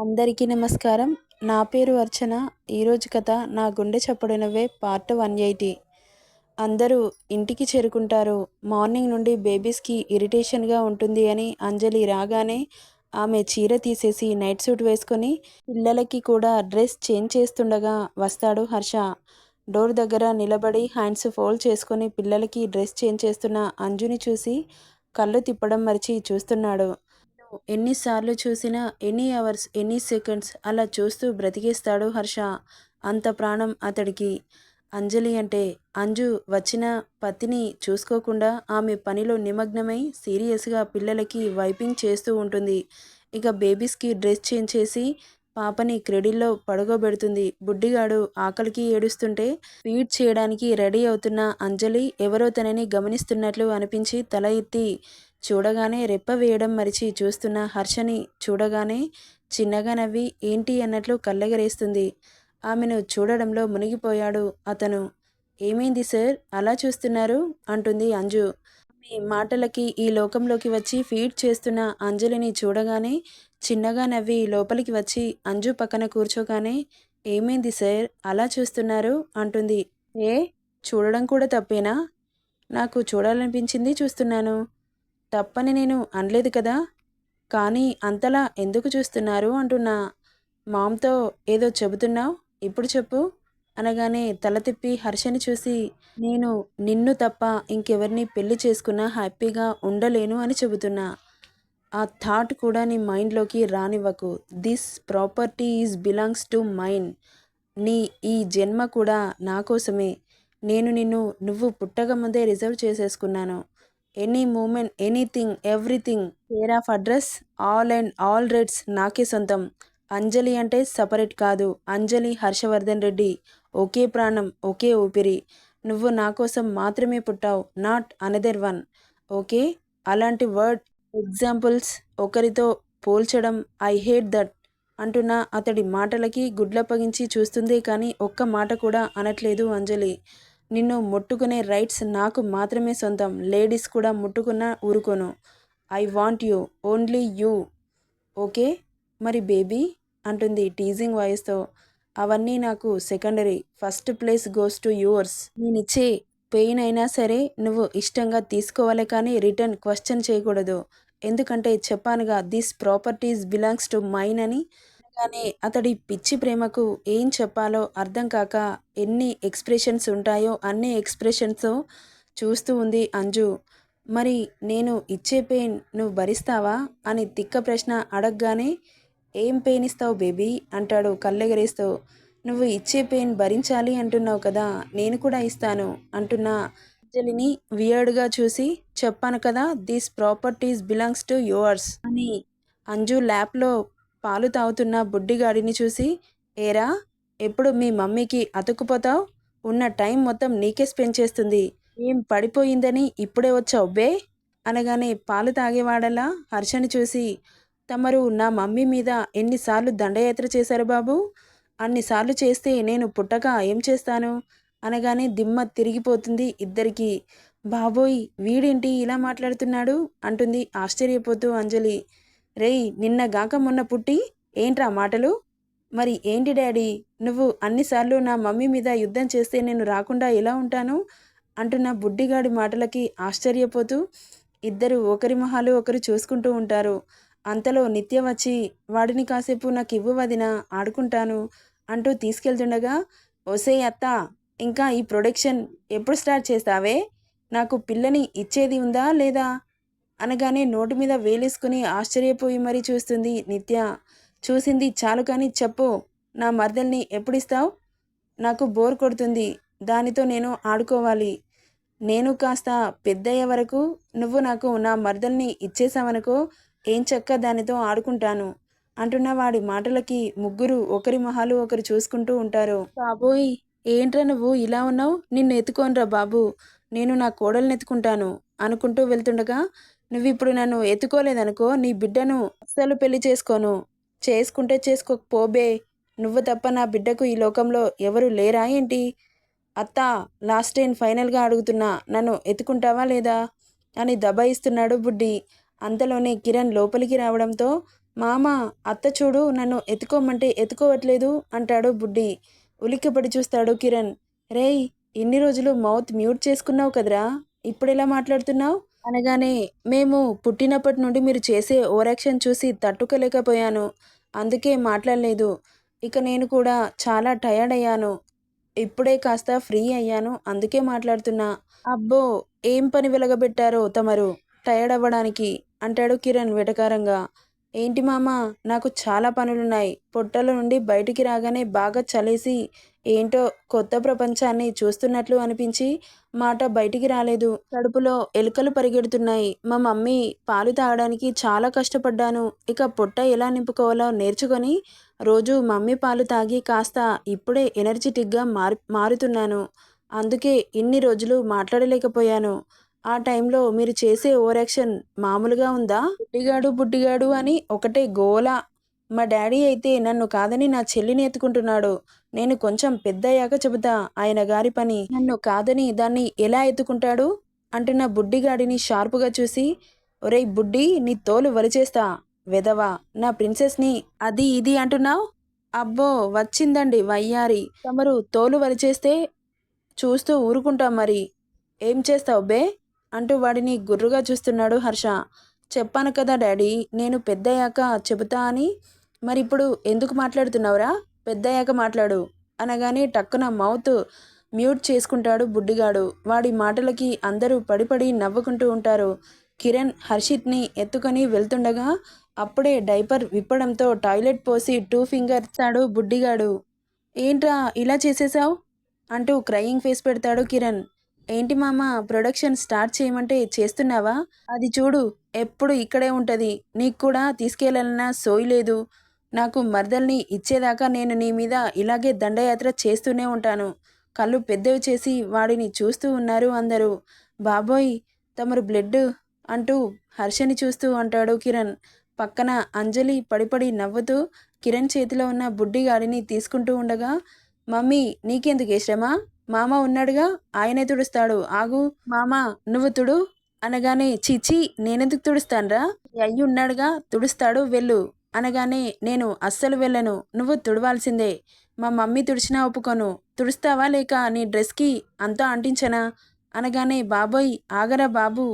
అందరికీ నమస్కారం. నా పేరు అర్చన. ఈరోజు కథ నా గుండె చప్పుడైనవే పార్ట్ 180. అందరూ ఇంటికి చేరుకుంటారు. మార్నింగ్ నుండి బేబీస్కి ఇరిటేషన్గా ఉంటుంది అని అంజలి రాగానే ఆమె చీర తీసేసి నైట్ సూట్ వేసుకొని పిల్లలకి కూడా డ్రెస్ చేంజ్ చేస్తుండగా వస్తాడు హర్ష. డోర్ దగ్గర నిలబడి హ్యాండ్స్ ఫోల్డ్ చేసుకొని పిల్లలకి డ్రెస్ చేంజ్ చేస్తున్న అంజుని చూసి కళ్ళు తిప్పడం మరిచి చూస్తున్నాడు. ఎన్నిసార్లు చూసినా ఎన్ని అవర్స్ ఎన్ని సెకండ్స్ అలా చూస్తూ బ్రతికేస్తాడు హర్ష. అంత ప్రాణం అతడికి. అంజలి అంటే అంజు వచ్చిన పతిని చూసుకోకుండా ఆమె పనిలో నిమగ్నమై సీరియస్గా పిల్లలకి వైపింగ్ చేస్తూ ఉంటుంది. ఇక బేబీస్కి డ్రెస్ చేంజ్ చేసి పాపని క్రెడిల్లో పడుకోబెడుతుంది. బుడ్డిగాడు ఆకలికి ఏడుస్తుంటే ఫీడ్ చేయడానికి రెడీ అవుతున్న అంజలి ఎవరో తనని గమనిస్తున్నట్లు అనిపించి తల ఎత్తి చూడగానే రెప్ప వేయడం మరిచి చూస్తున్న హర్షని చూడగానే చిన్నగా నవ్వి ఏంటి అన్నట్లు కళ్ళెగరేస్తుంది. ఆమెను చూడడంలో మునిగిపోయాడు అతను. ఏమైంది సార్ అలా చూస్తున్నారు అంటుంది అంజు. మీ మాటలకి ఈ లోకంలోకి వచ్చి ఫీడ్ చేస్తున్న అంజలిని చూడగానే చిన్నగా నవ్వి లోపలికి వచ్చి అంజు పక్కన కూర్చోగానే ఏమైంది సార్ అలా చూస్తున్నారు అంటుంది. ఏ చూడడం కూడా తప్పేనా? నాకు చూడాలనిపించింది చూస్తున్నాను. తప్పని నేను అనలేదు కదా. కానీ అంతలా ఎందుకు చూస్తున్నారు అంటున్నా. మామ్తో ఏదో చెబుతున్నావు, ఇప్పుడు చెప్పు అనగానే తల తిప్పి హర్షని చూసి నేను నిన్ను తప్ప ఇంకెవరిని పెళ్లి చేసుకున్నా హ్యాపీగా ఉండలేను అని చెబుతున్నా. ఆ థాట్ కూడా నీ మైండ్లోకి రానివ్వకు. This property is belongs to mine. నీ ఈ జన్మ కూడా నా కోసమే. నేను నిన్ను నువ్వు పుట్టక ముందే రిజర్వ్ చేసేసుకున్నాను. Any moment anything everything care of address all and all rights నాకే సొంతం. అంజలి అంటే సపరేట్ కాదు. అంజలి హర్షవర్ధన్ రెడ్డి. ఒకే ప్రాణం ఒకే ఊపిరి. నువ్వు నా కోసం మాత్రమే పుట్టావు, నాట్ అనదర్ వన్. ఓకే. అలాంటి వర్డ్ ఎగ్జాంపుల్స్ ఒకరితో పోల్చడం ఐ హేట్ దట్ అంటున్న అతడి మాటలకి గుడ్లప్పగించి చూస్తుందే కానీ ఒక్క మాట కూడా అనట్లేదు అంజలి. నిన్ను ముట్టుకునే రైట్స్ నాకు మాత్రమే సొంతం. లేడీస్ కూడా ముట్టుకున్నా ఊరుకోను. I want you, only you. Okay. మరి బేబీ అంటుంది టీజింగ్ వాయిస్తో. అవన్నీ నాకు secondary. First place goes to yours. నేనిచ్చే పెయిన్ అయినా సరే నువ్వు ఇష్టంగా తీసుకోవాలి కానీ రిటర్న్ క్వశ్చన్ చేయకూడదు. ఎందుకంటే చెప్పానుగా this properties belongs to mine అని. కానీ అతడి పిచ్చి ప్రేమకు ఏం చెప్పాలో అర్థం కాక ఎన్ని ఎక్స్ప్రెషన్స్ ఉంటాయో అన్ని ఎక్స్ప్రెషన్స్ చూస్తూ ఉంది అంజు. మరి నేను ఇచ్చే పెయిన్ నువ్వు భరిస్తావా అని తిక్క ప్రశ్న అడగగానే ఏం పెయిన్ ఇస్తావు బేబీ అంటాడు కళ్ళెగరేస్తూ. నువ్వు ఇచ్చే పెయిన్ భరించాలి అంటున్నావు కదా, నేను కూడా ఇస్తాను అంటున్నా అంజలిని వియర్డ్గా చూసి చెప్పాను కదా this properties belongs to yours అని. అంజు ల్యాప్లో పాలు తాగుతున్న బుడ్డిగాడిని చూసి ఏరా ఎప్పుడు మీ మమ్మీకి అతుక్కుపోతావు? ఉన్న టైం మొత్తం నీకే స్పెండ్ చేస్తుంది. ఏం పడిపోయిందని ఇప్పుడే వచ్చావు బే అనగానే పాలు తాగేవాడలా హర్షని చూసి తమరు నా మమ్మీ మీద ఎన్నిసార్లు దండయాత్ర చేశారు బాబు? అన్నిసార్లు చేస్తే నేను పుట్టక ఏం చేస్తాను అనగానే దిమ్మ తిరిగిపోతుంది ఇద్దరికి. బాబోయ్ వీడేంటి ఇలా మాట్లాడుతున్నాడు అంటుంది ఆశ్చర్యపోతూ అంజలి. రేయ్ నిన్నగాక మొన్న పుట్టి ఏంట్రా మాటలు? మరి ఏంటి డాడీ నువ్వు అన్నిసార్లు నా మమ్మీ మీద యుద్ధం చేస్తే నేను రాకుండా ఎలా ఉంటాను అంటున్న బుడ్డిగాడి మాటలకి ఆశ్చర్యపోతూ ఇద్దరు ఒకరి మొహాలు ఒకరు చూసుకుంటూ ఉంటారు. అంతలో నిత్య వచ్చి వాడిని కాసేపు నాకు ఇవ్వు వదినా ఆడుకుంటాను అంటూ తీసుకెళ్తుండగా ఒసే అత్త ఇంకా ఈ ప్రొడక్షన్ ఎప్పుడు స్టార్ట్ చేస్తావే? నాకు పిల్లని ఇచ్చేది ఉందా లేదా అనగానే నోటి మీద వేలేసుకుని ఆశ్చర్యపోయి మరీ చూస్తుంది నిత్య. చూసింది చాలు కానీ చెప్పు, నా మర్దల్ని ఎప్పుడిస్తావు? నాకు బోర్ కొడుతుంది, దానితో నేను ఆడుకోవాలి. నేను కాస్త పెద్దయ్యే వరకు నువ్వు నాకు నా మర్దల్ని ఇచ్చేసావనుకో ఏం చక్క దానితో ఆడుకుంటాను అంటున్న వాడి మాటలకి ముగ్గురు ఒకరి మొహాలు ఒకరు చూసుకుంటూ ఉంటారు. బాబోయ్ ఏంట్రా నువ్వు ఇలా ఉన్నావు? నిన్ను ఎత్తుకోనరా బాబు, నేను నా కోడల్ని ఎత్తుకుంటాను అనుకుంటూ వెళ్తుండగా నువ్విప్పుడు నన్ను ఎత్తుకోలేదనుకో నీ బిడ్డను అస్సలు పెళ్లి చేసుకోను. చేసుకుంటే చేసుకోకపోబే. నువ్వు తప్ప నా బిడ్డకు ఈ లోకంలో ఎవరు లేరా ఏంటి? అత్తా లాస్ట్ అండ్ ఫైనల్గా అడుగుతున్నా, నన్ను ఎత్తుకుంటావా లేదా అని దబాయిస్తున్నాడు బుడ్డి. అంతలోనే కిరణ్ లోపలికి రావడంతో మామ, అత్త చూడు నన్ను ఎత్తుకోమంటే ఎత్తుకోవట్లేదు అంటాడు బుడ్డి. ఉలిక్కిపడి చూస్తాడు కిరణ్. రేయ్, ఇన్ని రోజులు మౌత్ మ్యూట్ చేసుకున్నావు కదరా, ఇప్పుడెలా మాట్లాడుతున్నావు అనగానే, మేము పుట్టినప్పటి నుండి మీరు చేసే ఓవరాక్షన్ చూసి తట్టుకోలేకపోయాను, అందుకే మాట్లాడలేదు. ఇక నేను కూడా చాలా టయర్డ్ అయ్యాను, ఇప్పుడే కాస్త ఫ్రీ అయ్యాను, అందుకే మాట్లాడుతున్నా. అబ్బో, ఏం పని వెలగబెట్టారో తమరు టయర్డ్ అవ్వడానికి అంటాడు కిరణ్ వెటకారంగా. ఏంటి మామ, నాకు చాలా పనులున్నాయి. పొట్టల నుండి బయటికి రాగానే బాగా చలేసి ఏంటో కొత్త ప్రపంచాన్ని చూస్తున్నట్లు అనిపించి మాట బయటికి రాలేదు. కడుపులో ఎలుకలు పరిగెడుతున్నాయి. మా మమ్మీ పాలు తాగడానికి చాలా కష్టపడ్డాను. ఇక పొట్ట ఎలా నింపుకోవాలో నేర్చుకొని రోజు మమ్మీ పాలు తాగి కాస్త ఇప్పుడే ఎనర్జెటిక్గా మారుతున్నాను. అందుకే ఇన్ని రోజులు మాట్లాడలేకపోయాను. ఆ టైంలో మీరు చేసే ఓవరాక్షన్ మామూలుగా ఉందా? బుడ్డిగాడు బుడ్డిగాడు అని ఒకటే గోల. మా డాడీ అయితే నన్ను కాదని నా చెల్లిని ఎత్తుకుంటున్నాడు. నేను కొంచెం పెద్దయ్యాక చెబుతా ఆయన గారి పని. నన్ను కాదని దాన్ని ఎలా ఎత్తుకుంటాడు అంటున్న బుడ్డిగాడిని షార్పుగా చూసి, ఒరేయ్ బుడ్డి, నీ తోలు వలిచేస్తా వెధవా, నా ప్రిన్సెస్ని అది ఇది అంటున్నావు. అబ్బో, వచ్చిందండి వయ్యారి. తమరు తోలు వలిచేస్తే చూస్తూ ఊరుకుంటాం మరి. ఏం చేస్తావు బే అంటూ వాడిని గుర్రుగా చూస్తున్నాడు హర్ష. చెప్పాను కదా డాడీ, నేను పెద్దయ్యాక చెబుతా అని. మరిప్పుడు ఎందుకు మాట్లాడుతున్నావురా? పెద్దయ్యాక మాట్లాడు అనగానే టక్కున మౌత్ మ్యూట్ చేసుకుంటాడు బుడ్డిగాడు. వాడి మాటలకి అందరూ పడిపడి నవ్వుకుంటూ ఉంటారు. కిరణ్ హర్షిత్ని ఎత్తుకొని వెళ్తుండగా అప్పుడే డైపర్ విప్పడంతో టాయిలెట్ పోసి 2 ఫింగర్స్ ఇస్తాడు బుడ్డిగాడు. ఏంట్రా ఇలా చేసేసావు అంటూ క్రయింగ్ ఫేస్ పెడతాడు కిరణ్. ఏంటి మామ, ప్రొడక్షన్ స్టార్ట్ చేయమంటే చేస్తున్నావా? అది చూడు, ఎప్పుడు ఇక్కడే ఉంటుంది. నీకు కూడా తీసుకెళ్ళాలన్నా సోయి లేదు. నాకు మరదల్ని ఇచ్చేదాకా నేను నీ మీద ఇలాగే దండయాత్ర చేస్తూనే ఉంటాను. కళ్ళు పెద్దవి చేసి వాడిని చూస్తూ ఉన్నారు అందరూ. బాబోయ్, తమరు బ్లడ్ అంటూ హర్షని చూస్తూ అంటాడు కిరణ్. పక్కన అంజలి పడిపడి నవ్వుతూ కిరణ్ చేతిలో ఉన్న బుడ్డిగాడిని తీసుకుంటూ ఉండగా, మమ్మీ నీకెందుకే శ్రమ, మామ ఉన్నాడుగా, ఆయనే తుడుస్తాడు, ఆగు. మామ, నువ్వు తుడు అనగానే, చీచి, నేనెందుకు తుడుస్తాన్రా, అయ్యి ఉన్నాడుగా తుడుస్తాడు, వెళ్ళు అనగానే, నేను అస్సలు వెళ్ళను, నువ్వు తుడవాల్సిందే. మా మమ్మీ తుడిచినా ఒప్పుకోను. తుడుస్తావా లేక నీ డ్రెస్కి అంతా అంటించనా అనగానే, బాబోయ్ ఆగరా బాబు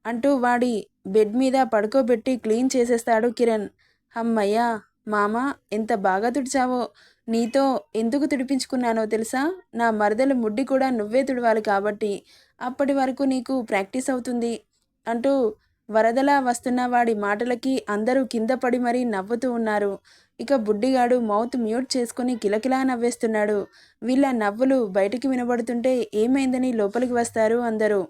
అంటూ వాడి బెడ్ మీద పడుకోబెట్టి క్లీన్ చేసేస్తాడు కిరణ్. అమ్మయ్యా, మామ ఎంత బాగా తుడిచావో. నీతో ఎందుకు తుడిపించుకున్నానో తెలుసా? నా మరదలు ముడ్డి కూడా నువ్వే తుడవాలి కాబట్టి. అప్పటి వరకు నీకు ప్రాక్టీస్ అవుతుంది అంటూ వరదలా వస్తున్న వాడి మాటలకి అందరూ కింద పడి మరీ నవ్వుతూ ఉన్నారు. ఇక బుడ్డిగాడు మౌత్ మ్యూట్ చేసుకుని కిలకిలా నవ్వేస్తున్నాడు. వీళ్ళ నవ్వులు బయటికి వినబడుతుంటే ఏమైందని లోపలికి వస్తారు అందరూ.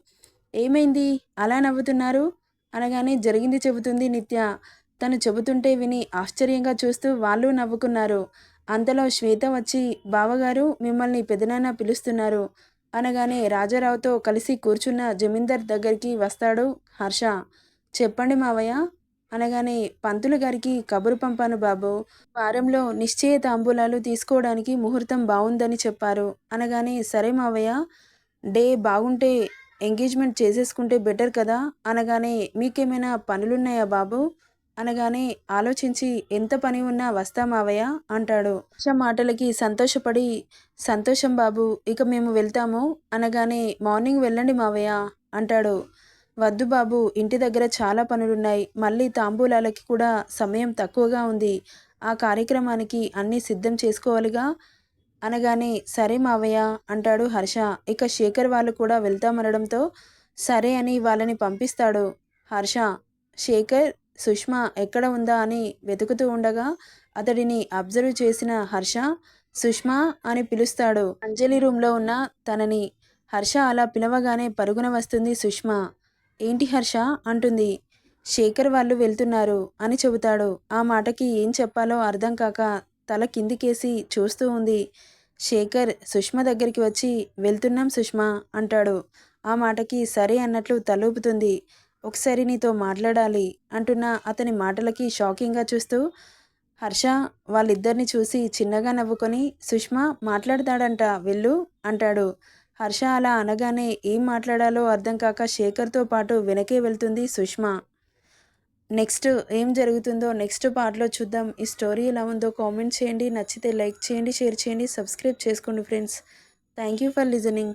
ఏమైంది అలా నవ్వుతున్నారు అనగానే జరిగింది చెబుతుంది నిత్య. తను చెబుతుంటే విని ఆశ్చర్యంగా చూస్తూ వాళ్ళు నవ్వుకున్నారు. అంతలో శ్వేత వచ్చి, బావగారు మిమ్మల్ని పెదనాన్న పిలుస్తున్నారు అనగానే రాజారావుతో కలిసి కూర్చున్న జమీందార్ దగ్గరికి వస్తాడు హర్ష. చెప్పండి మావయ్య అనగానే, పంతులు గారికి కబురు పంపాను బాబు. వారంలో నిశ్చయ తాంబూలాలు తీసుకోవడానికి ముహూర్తం బాగుందని చెప్పారు అనగానే, సరే మావయ్య, డే బాగుంటే ఎంగేజ్మెంట్ చేసేసుకుంటే బెటర్ కదా అనగానే, మీకేమైనా పనులున్నాయా బాబు అనగానే, ఆలోచించి ఎంత పని ఉన్నా వస్తా మావయ్య అంటాడు. హర్ష మాటలకి సంతోషపడి, సంతోషం బాబు, ఇక మేము వెళ్తాము అనగానే, మార్నింగ్ వెళ్ళండి మావయ్య అంటాడు. వద్దు బాబు, ఇంటి దగ్గర చాలా పనులున్నాయి, మళ్ళీ తాంబూలాలకి కూడా సమయం తక్కువగా ఉంది, ఆ కార్యక్రమానికి అన్నీ సిద్ధం చేసుకోవాలిగా అనగానే, సరే మావయ్య అంటాడు హర్ష. ఇక శేఖర్ వాళ్ళు కూడా వెళ్తామనడంతో సరే అని వాళ్ళని పంపిస్తాడు హర్ష. శేఖర్ సుష్మా ఎక్కడ ఉందా అని వెతుకుతూ ఉండగా అతడిని అబ్జర్వ్ చేసిన హర్ష సుష్మా అని పిలుస్తాడు. అంజలి రూమ్లో ఉన్న తనని. హర్ష అలా పిలవగానే పరుగున వస్తుంది సుష్మా. ఏంటి హర్ష అంటుంది. శేఖర్ వాళ్ళు వెళ్తున్నారు అని చెబుతాడు. ఆ మాటకి ఏం చెప్పాలో అర్థం కాక తల కిందికేసి చూస్తూ ఉంది. శేఖర్ సుష్మ దగ్గరికి వచ్చి, వెళ్తున్నాం సుష్మా అంటాడు. ఆ మాటకి సరే అన్నట్లు తలూపుతుంది. ఒకసారి నీతో మాట్లాడాలి అంటున్న అతని మాటలకి షాకింగ్గా చూస్తూ హర్ష వాళ్ళిద్దరిని చూసి చిన్నగా నవ్వుకొని, సుష్మా మాట్లాడతాడంట, వెళ్ళు అంటాడు. హర్ష అలా అనగానే ఏం మాట్లాడాలో అర్థం కాక శేఖర్తో పాటు వెనకే వెళ్తుంది సుష్మా. నెక్స్ట్ ఏం జరుగుతుందో నెక్స్ట్ పార్ట్‌లో చూద్దాం. ఈ స్టోరీ ఎలా ఉందో కామెంట్ చేయండి. నచ్చితే లైక్ చేయండి, షేర్ చేయండి, సబ్స్క్రైబ్ చేసుకోండి friends. Thank you for listening.